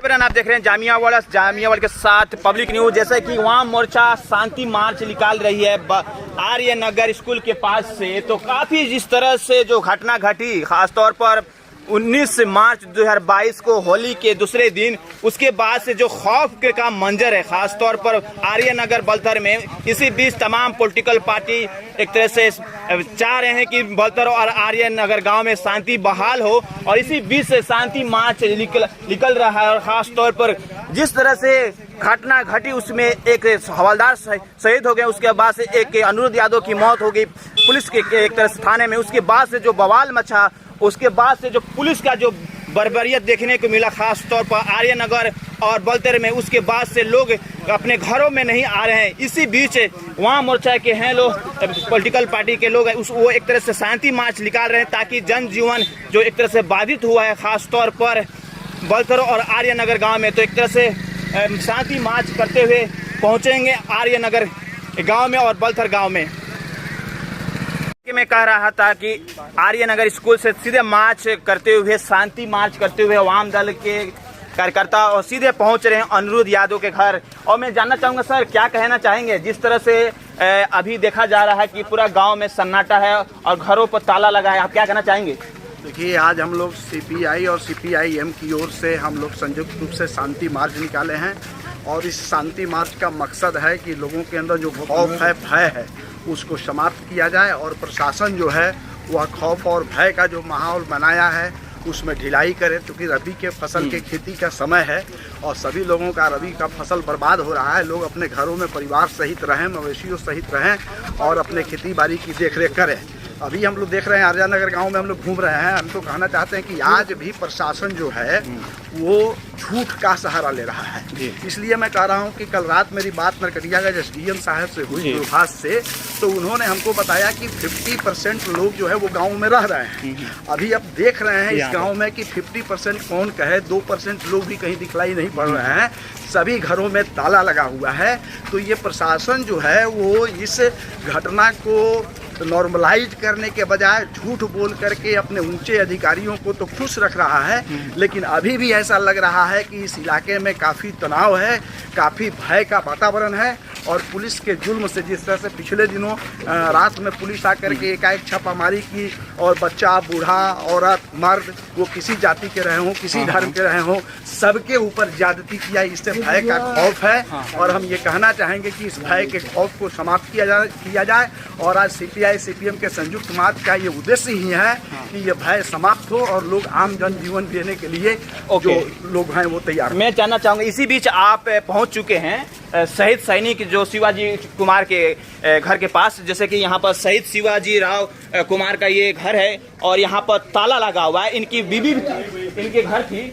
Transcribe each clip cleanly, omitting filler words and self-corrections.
आप देख रहे हैं जामियावाला के साथ पब्लिक न्यूज। जैसे कि वहाँ मोर्चा शांति मार्च निकाल रही है आर्य नगर स्कूल के पास से, तो काफी जिस तरह से जो घटना घटी, खासतौर पर 19 मार्च 2022 को होली के दूसरे दिन, उसके बाद से जो खौफ के का मंजर है खासतौर पर आर्य नगर बलथर में। इसी बीच तमाम पॉलिटिकल पार्टी एक तरह से चाह रहे हैं कि बलथर और आर्य नगर गांव में शांति बहाल हो, और इसी बीच से शांति मार्च निकल रहा है। और खासतौर पर जिस तरह से घटना घटी उसमें एक हवलदार शहीद हो गए, उसके बाद से एक अनिरुद्ध यादव की मौत हो गई पुलिस के एक तरह से थाने में। उसके बाद से जो बवाल मचा, उसके बाद से जो पुलिस का जो बर्बरियत देखने को मिला खास तौर पर आर्य नगर और बलथर में, उसके बाद से लोग अपने घरों में नहीं आ रहे हैं। इसी बीच वहाँ मोर्चा के हैं लोग, पॉलिटिकल पार्टी के लोग वो एक तरह से शांति मार्च निकाल रहे हैं ताकि जनजीवन जो एक तरह से बाधित हुआ है खास तौर पर बलथर और आर्य नगर गाँव में, तो एक तरह से शांति मार्च करते हुए पहुँचेंगे आर्य नगर गाँव में और बलथर गाँव में। मैं कह रहा था कि आर्य नगर स्कूल से सीधे मार्च करते हुए, शांति मार्च करते हुए वाम दल के कार्यकर्ता और सीधे पहुंच रहे हैं अनिरुद्ध यादव के घर। और मैं जानना चाहूंगा सर, क्या कहना चाहेंगे जिस तरह से अभी देखा जा रहा है कि पूरा गांव में सन्नाटा है और घरों पर ताला लगा है, आप क्या कहना चाहेंगे? देखिए, आज हम लोग सीपीआई और सीपीआईएम की ओर से हम लोग संयुक्त रूप से शांति मार्च निकाले हैं, और इस शांति मार्च का मकसद है कि लोगों के अंदर जो खौफ है, भय है, उसको समाप्त किया जाए, और प्रशासन जो है वह खौफ और भय का जो माहौल बनाया है उसमें ढिलाई करे। क्योंकि रबी के फसल के खेती का समय है और सभी लोगों का रबी का फसल बर्बाद हो रहा है। लोग अपने घरों में परिवार सहित रहें, मवेशियों सहित रहें और अपने खेती बाड़ी की देखरेख करें। अभी हम लोग देख रहे हैं आर्य नगर गांव में हम लोग घूम रहे हैं। हम तो कहना चाहते हैं कि आज भी प्रशासन जो है वो झूठ का सहारा ले रहा है। इसलिए मैं कह रहा हूं कि कल रात मेरी बात नरकटियागंज एसडीएम साहब से हुई दूरभाष से, तो उन्होंने हमको बताया कि 50% लोग जो है वो गाँव में रह रहे हैं। अभी अब देख रहे हैं इस गाँव में कि 50% कौन कहे, 2% लोग भी कहीं दिखलाई नहीं पड़ रहे हैं। सभी घरों में ताला लगा हुआ है। तो ये प्रशासन जो है वो इस घटना को नॉर्मलाइज करने के बजाय झूठ बोल करके अपने ऊंचे अधिकारियों को तो खुश रख रहा है, लेकिन अभी भी ऐसा लग रहा है कि इस इलाके में काफ़ी तनाव है, काफ़ी भय का वातावरण है। और पुलिस के जुल्म से, जिस तरह से पिछले दिनों रात में पुलिस आकर के एकाएक छापामारी की और बच्चा, बूढ़ा, औरत, मर्द, वो किसी जाति के रहे हों, किसी धर्म के रहे हों, सबके ऊपर ज्यादती किया, इससे भय का खौफ है। और हम ये कहना चाहेंगे कि इस भय के खौफ को समाप्त किया जाए। और आज सीपीआई सीपीएम के संयुक्त मार्च का ये उद्देश्य ही है कि ये भय समाप्त हो और लोग आम जनजीवन जीने के लिए जो लोग हैं वो तैयार। मैं जानना चाहूँगा, इसी बीच आप पहुँच चुके हैं शहीद सैनिक जो शिवाजी कुमार के घर के पास। जैसे कि यहाँ पर शहीद शिवाजी राव कुमार का ये घर है और यहाँ पर ताला लगा हुआ है। इनकी बीबी इनके घर थी,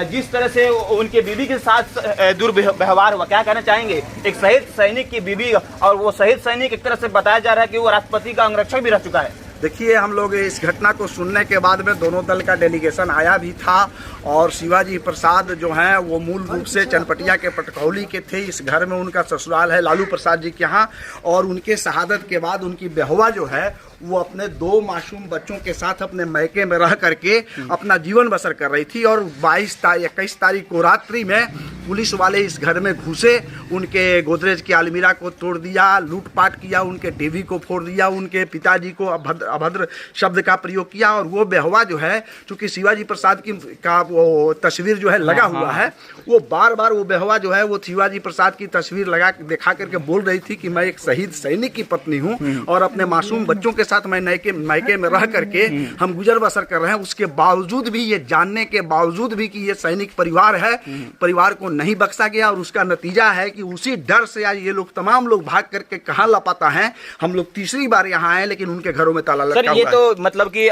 जिस तरह से उनके बीबी के साथ दुर्व्यवहार हुआ, क्या कहना चाहेंगे? एक शहीद सैनिक की बीबी, और वो शहीद सैनिक एक तरह से बताया जा रहा है कि वो राष्ट्रपति का अंगरक्षक भी रह चुका है। देखिए, हम लोग इस घटना को सुनने के बाद में दोनों दल का डेलीगेशन आया भी था, और शिवाजी प्रसाद जो हैं वो मूल रूप से चनपटिया के पटकौली के थे। इस घर में उनका ससुराल है लालू प्रसाद जी के यहाँ, और उनके शहादत के बाद उनकी बेहुआ जो है वो अपने 2 मासूम बच्चों के साथ अपने मैके में रह करके अपना जीवन बसर कर रही थी। और 21 तारीख को रात्रि में पुलिस वाले इस घर में घुसे, उनके गोदरेज की अलमीरा को तोड़ दिया, लूटपाट किया, उनके टीवी को फोड़ दिया, उनके पिताजी को अभद्र शब्द का प्रयोग किया। और वो बेहुआ जो है, चूँकि शिवाजी प्रसाद का वो तस्वीर जो है लगा हुआ है, वो बार बार वो बेहुआ जो है वो शिवाजी प्रसाद की तस्वीर लगा दिखा करके बोल रही थी कि मैं एक शहीद सैनिक की पत्नी हूँ और अपने मासूम बच्चों के साथ मैं मायके में रह करके हम गुजर बसर कर रहे हैं। उसके बावजूद भी, ये जानने के बावजूद भी कि ये सैनिक परिवार है, परिवार को नहीं बख्शा गया। और उसका नतीजा है कि उसी डर से आज ये लोग, तमाम लोग भाग करके कहाँ लापता हैं। हम लोग तीसरी बार यहाँ आए, लेकिन उनके घरों में ताला लगा हुआ है। ये तो मतलब कि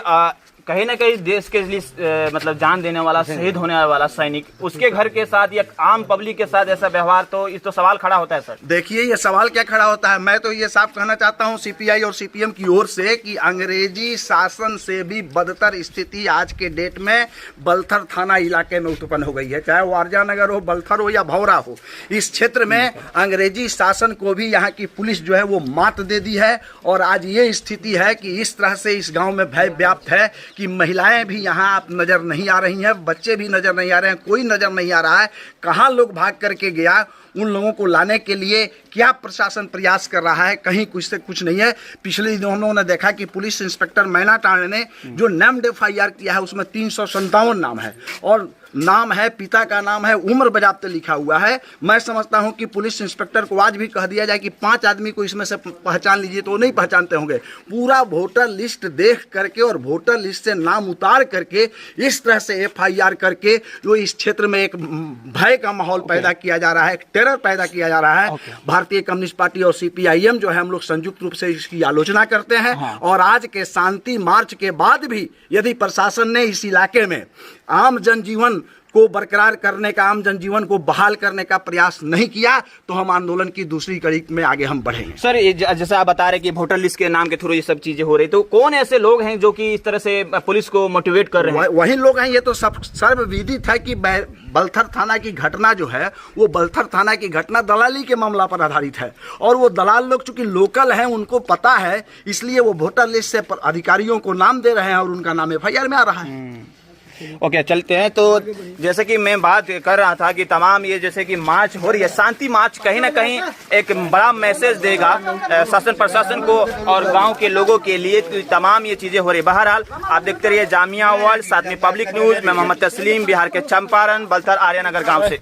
कहीं ना कहीं देश के लिए मतलब जान देने वाला, शहीद होने वाला सैनिक, उसके घर के साथ या आम पब्लिक के साथ ऐसा व्यवहार, तो इस तो सवाल खड़ा होता है सर। देखिए, ये सवाल क्या खड़ा होता है, मैं तो ये साफ कहना चाहता हूँ सीपीआई और सीपीएम की ओर से कि अंग्रेजी शासन से भी बदतर स्थिति आज के डेट में बलथर थाना इलाके में उत्पन्न हो गई है। चाहे वो आर्य नगर हो, बलथर हो या भौरा हो, इस क्षेत्र में अंग्रेजी शासन को भी यहाँ की पुलिस जो है वो मात दे दी है। और आज ये स्थिति है कि इस तरह से इस गाँव में भय व्याप्त है कि महिलाएं भी यहाँ आप नज़र नहीं आ रही हैं, बच्चे भी नज़र नहीं आ रहे हैं, कोई नज़र नहीं आ रहा है। कहाँ लोग भाग करके गया, उन लोगों को लाने के लिए क्या प्रशासन प्रयास कर रहा है, कहीं कुछ से कुछ नहीं है। पिछले दिनों हम लोगों ने देखा कि पुलिस इंस्पेक्टर मैना टांडे ने जो नेम्ड FIR किया है उसमें 357 नाम है, और नाम है, पिता का नाम है, उम्र बजाबते लिखा हुआ है। मैं समझता हूं कि पुलिस इंस्पेक्टर को आज भी कह दिया जाए कि 5 आदमी को इसमें से पहचान लीजिए, तो वो नहीं पहचानते होंगे। पूरा वोटर लिस्ट देख करके और वोटर लिस्ट से नाम उतार करके इस तरह से FIR करके जो इस क्षेत्र में एक भय का माहौल पैदा किया जा रहा है, एक टेरर पैदा किया जा रहा है। भारतीय कम्युनिस्ट पार्टी और CPIM जो है, हम लोग संयुक्त रूप से इसकी आलोचना करते हैं। और आज के शांति मार्च के बाद भी यदि प्रशासन ने इस इलाके में आम जनजीवन को बरकरार करने का, आम जनजीवन को बहाल करने का प्रयास नहीं किया, तो हम आंदोलन की दूसरी कड़ी में आगे हम बढ़ेंगे। सर, जैसे आप बता रहे कि वोटर लिस्ट के नाम के थ्रू ये सब चीजें हो रही, तो कौन ऐसे लोग हैं जो कि इस तरह से पुलिस को मोटिवेट कर रहे हैं? वही लोग हैं। ये तो सब सर्वविदित है कि बलथर थाना की घटना जो है, वो बलथर थाना की घटना दलाली के मामला पर आधारित है, और वो दलाल लोग चूंकि लोकल हैं, उनको पता है, इसलिए वो वोटर लिस्ट से अधिकारियों को नाम दे रहे हैं और उनका नाम FIR में आ रहा है। ओके, चलते हैं। तो जैसे कि मैं बात कर रहा था कि तमाम ये जैसे कि मार्च हो रही है, शांति मार्च कहीं ना कहीं एक बड़ा मैसेज देगा शासन प्रशासन को और गांव के लोगों के लिए। तो तमाम ये चीजें हो रही है। बहरहाल आप देखते रहिए जामिया वर्ल्ड, साथ में पब्लिक न्यूज। मैं मोहम्मद तस्लीम, बिहार के चंपारण बलथर आर्यनगर गांव से।